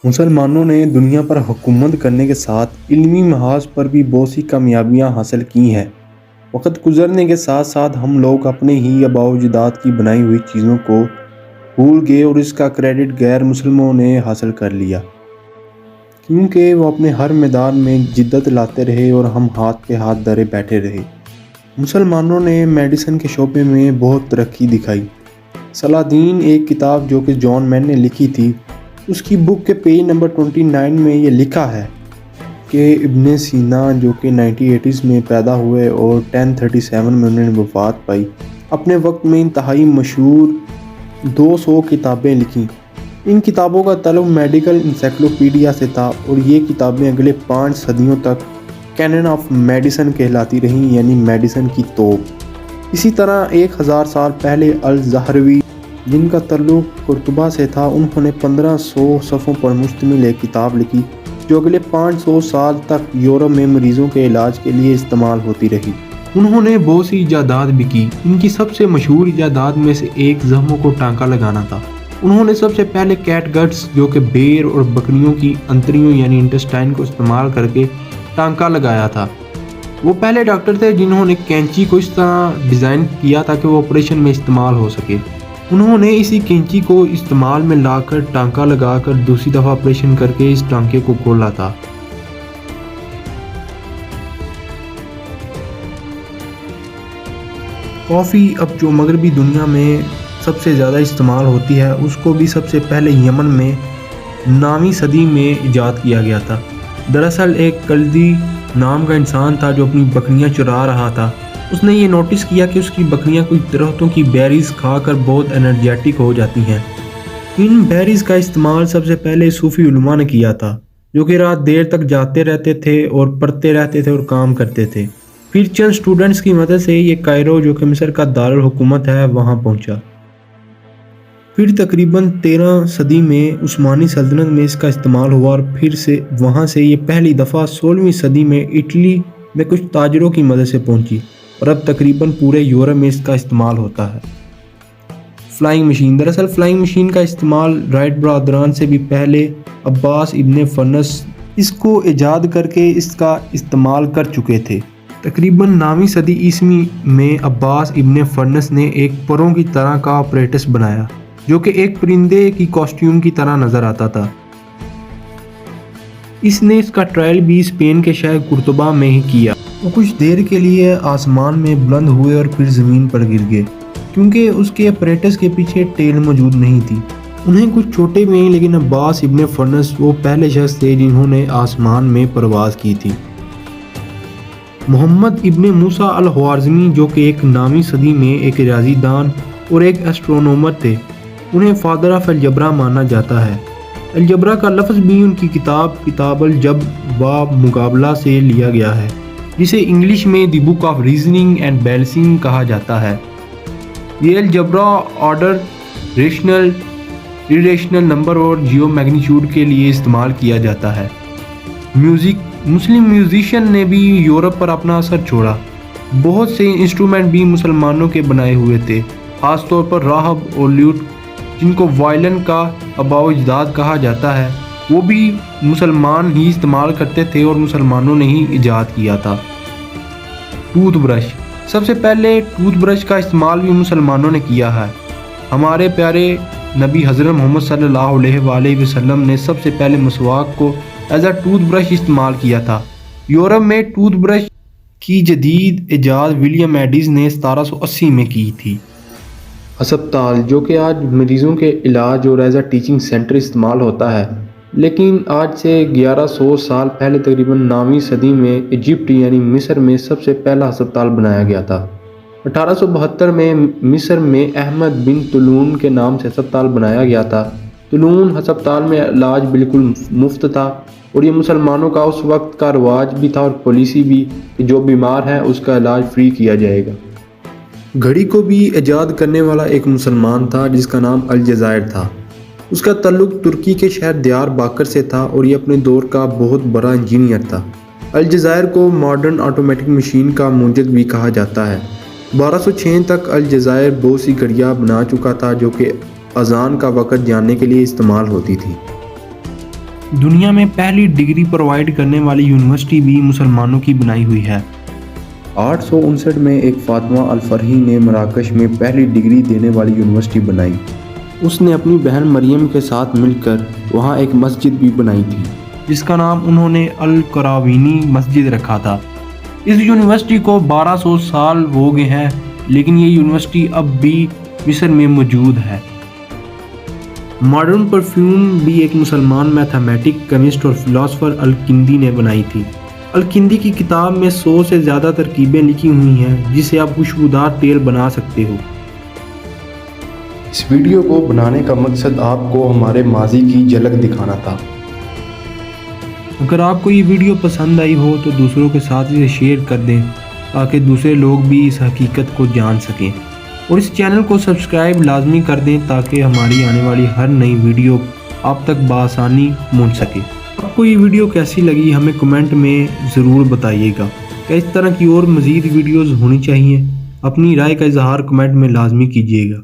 مسلمانوں نے دنیا پر حکومت کرنے کے ساتھ علمی محاذ پر بھی بہت سی کامیابیاں حاصل کی ہیں۔ وقت گزرنے کے ساتھ ساتھ ہم لوگ اپنے ہی آباء و اجداد کی بنائی ہوئی چیزوں کو بھول گئے اور اس کا کریڈٹ غیر مسلموں نے حاصل کر لیا، کیونکہ وہ اپنے ہر میدان میں جدت لاتے رہے اور ہم ہاتھ پہ ہاتھ دھرے بیٹھے رہے۔ مسلمانوں نے میڈیسن کے شعبے میں بہت ترقی دکھائی۔ صلاح الدین ایک کتاب جو کہ جان مین نے لکھی تھی، اس کی بک کے پیج نمبر 29 میں یہ لکھا ہے کہ ابن سینا جو کہ 1980s میں پیدا ہوئے اور 1037 میں انہوں نے وفات پائی، اپنے وقت میں انتہائی مشہور 200 کتابیں لکھیں۔ ان کتابوں کا تعلق میڈیکل انسائکلوپیڈیا سے تھا اور یہ کتابیں اگلے 5 صدیوں تک کینن آف میڈیسن کہلاتی رہیں، یعنی میڈیسن کی توپ۔ اسی طرح 1000 سال پہلے الزہروی جن کا تعلق قرطبہ سے تھا، انہوں نے 1500 صفحوں پر مشتمل ایک کتاب لکھی جو اگلے 500 سال تک یورپ میں مریضوں کے علاج کے لیے استعمال ہوتی رہی۔ انہوں نے بہت سی ایجادات بھی کی۔ ان کی سب سے مشہور ایجادات میں سے ایک زخموں کو ٹانکا لگانا تھا۔ انہوں نے سب سے پہلے کیٹ گٹس جو کہ بیر اور بکریوں کی انتڑیوں یعنی انٹسٹائن کو استعمال کر کے ٹانکا لگایا تھا۔ وہ پہلے ڈاکٹر تھے جنہوں نے کینچی کو اس طرح ڈیزائن کیا تاکہ وہ آپریشن میں استعمال ہو سکے۔ انہوں نے اسی کینچی کو استعمال میں لا کر ٹانکا لگا کر دوسری دفعہ آپریشن کر کے اس ٹانکے کو کھولا تھا۔ کافی اب جو مغربی دنیا میں سب سے زیادہ استعمال ہوتی ہے، اس کو بھی سب سے پہلے یمن میں 9ویں صدی میں ایجاد کیا گیا تھا۔ دراصل ایک کلدی نام کا انسان تھا جو اپنی بکریاں چرا رہا تھا۔ اس نے یہ نوٹس کیا کہ اس کی بکریاں کچھ درختوں کی بیریز کھا کر بہت انرجیٹک ہو جاتی ہیں۔ ان بیریز کا استعمال سب سے پہلے صوفی علماء نے کیا تھا، جو کہ رات دیر تک جاتے رہتے تھے اور پڑھتے رہتے تھے اور کام کرتے تھے۔ پھر چند اسٹوڈنٹس کی مدد سے یہ کائرو جو کہ مصر کا دارالحکومت ہے وہاں پہنچا۔ پھر تقریباً 13 صدی میں عثمانی سلطنت میں اس کا استعمال ہوا اور پھر سے وہاں سے یہ پہلی دفعہ 16ویں صدی میں اٹلی میں کچھ تاجروں کی مدد سے پہنچی اور اب تقریباً پورے یورپ میں اس کا استعمال ہوتا ہے۔ فلائنگ مشین، دراصل فلائنگ مشین کا استعمال رائٹ برادران سے بھی پہلے عباس ابن فرنس اس کو ایجاد کر کے اس کا استعمال کر چکے تھے۔ تقریباً 9ویں صدی عیسوی میں عباس ابن فرنس نے ایک پروں کی طرح کا آپریٹس بنایا جو کہ ایک پرندے کی کاسٹیوم کی طرح نظر آتا تھا۔ اس نے اس کا ٹرائل بھی اسپین کے شہر قرطبہ میں ہی کیا۔ وہ کچھ دیر کے لیے آسمان میں بلند ہوئے اور پھر زمین پر گر گئے، کیونکہ اس کے اپریٹس کے پیچھے ٹیل موجود نہیں تھی۔ انہیں کچھ چھوٹے ہوئے لیکن عباس ابن فرنس وہ پہلے شخص تھے جنہوں نے آسمان میں پرواز کی تھی۔ محمد ابن موسیٰ الخوارزمی جو کہ ایک 9ویں صدی میں ایک ریاضی دان اور ایک ایسٹرونومر تھے، انہیں فادر آف الجبرا مانا جاتا ہے۔ الجبرا کا لفظ بھی ان کی کتاب الجبر و مقابلہ سے لیا گیا ہے، جسے انگلش میں the book of reasoning and balancing کہا جاتا ہے۔ یہ algebra order, rational, irrational number اور جیو میگنیچیوڈ کے لیے استعمال کیا جاتا ہے۔ میوزک، مسلم میوزیشین نے بھی یورپ پر اپنا اثر چھوڑا۔ بہت سے انسٹرومنٹ بھی مسلمانوں کے بنائے ہوئے تھے، خاص طور پر راہب اور لیوٹ جن کو وائلن کا آباء و اجداد کہا جاتا ہے، وہ بھی مسلمان ہی استعمال کرتے تھے اور مسلمانوں نے ہی ایجاد کیا تھا۔ ٹوتھ برش، سب سے پہلے ٹوتھ برش کا استعمال بھی مسلمانوں نے کیا ہے۔ ہمارے پیارے نبی حضرت محمد صلی اللہ علیہ وآلہ وسلم نے سب سے پہلے مسواک کو ایز اے ٹوتھ برش استعمال کیا تھا۔ یورپ میں ٹوتھ برش کی جدید ایجاد ولیم ایڈیز نے 1780 میں کی تھی۔ ہسپتال، جو کہ آج مریضوں کے علاج اور ایز اے ٹیچنگ سینٹر استعمال ہوتا ہے، لیکن آج سے 1100 سال پہلے تقریباً 9ویں صدی میں ایجپٹ یعنی مصر میں سب سے پہلا ہسپتال بنایا گیا تھا۔ 1872 میں مصر میں احمد بن طولون کے نام سے ہسپتال بنایا گیا تھا۔ طولون ہسپتال میں علاج بالکل مفت تھا اور یہ مسلمانوں کا اس وقت کا رواج بھی تھا اور پالیسی بھی کہ جو بیمار ہے اس کا علاج فری کیا جائے گا۔ گھڑی کو بھی ایجاد کرنے والا ایک مسلمان تھا جس کا نام الجزائر تھا۔ اس کا تعلق ترکی کے شہر دیار باکر سے تھا اور یہ اپنے دور کا بہت بڑا انجینئر تھا۔ الجزائر کو ماڈرن آٹومیٹک مشین کا موجد بھی کہا جاتا ہے۔ 1206 تک الجزائر بہت سی گھڑیاں بنا چکا تھا جو کہ اذان کا وقت جاننے کے لیے استعمال ہوتی تھی۔ دنیا میں پہلی ڈگری پرووائڈ کرنے والی یونیورسٹی بھی مسلمانوں کی بنائی ہوئی ہے۔ 859 میں ایک فاطمہ الفرحی نے مراکش میں پہلی ڈگری دینے والی یونیورسٹی بنائی۔ اس نے اپنی بہن مریم کے ساتھ مل کر وہاں ایک مسجد بھی بنائی تھی جس کا نام انہوں نے القراوینی مسجد رکھا تھا۔ اس یونیورسٹی کو 1200 سال ہو گئے ہیں، لیکن یہ یونیورسٹی اب بھی مصر میں موجود ہے۔ ماڈرن پرفیوم بھی ایک مسلمان میتھمیٹک، کیمسٹ اور فلاسفر الکندی نے بنائی تھی۔ الکندی کی کتاب میں 100 سے زیادہ ترکیبیں لکھی ہوئی ہیں جس سے آپ خوشبودار تیل بنا سکتے ہو۔ اس ویڈیو کو بنانے کا مقصد آپ کو ہمارے ماضی کی جھلک دکھانا تھا۔ اگر آپ کو یہ ویڈیو پسند آئی ہو تو دوسروں کے ساتھ اسے شیئر کر دیں تاکہ دوسرے لوگ بھی اس حقیقت کو جان سکیں، اور اس چینل کو سبسکرائب لازمی کر دیں تاکہ ہماری آنے والی ہر نئی ویڈیو آپ تک بآسانی پہنچ سکے۔ آپ کو یہ ویڈیو کیسی لگی ہمیں کمنٹ میں ضرور بتائیے گا۔ کیا اس طرح کی اور مزید ویڈیوز ہونی چاہیے؟ اپنی رائے کا اظہار کمنٹ میں لازمی کیجیے گا۔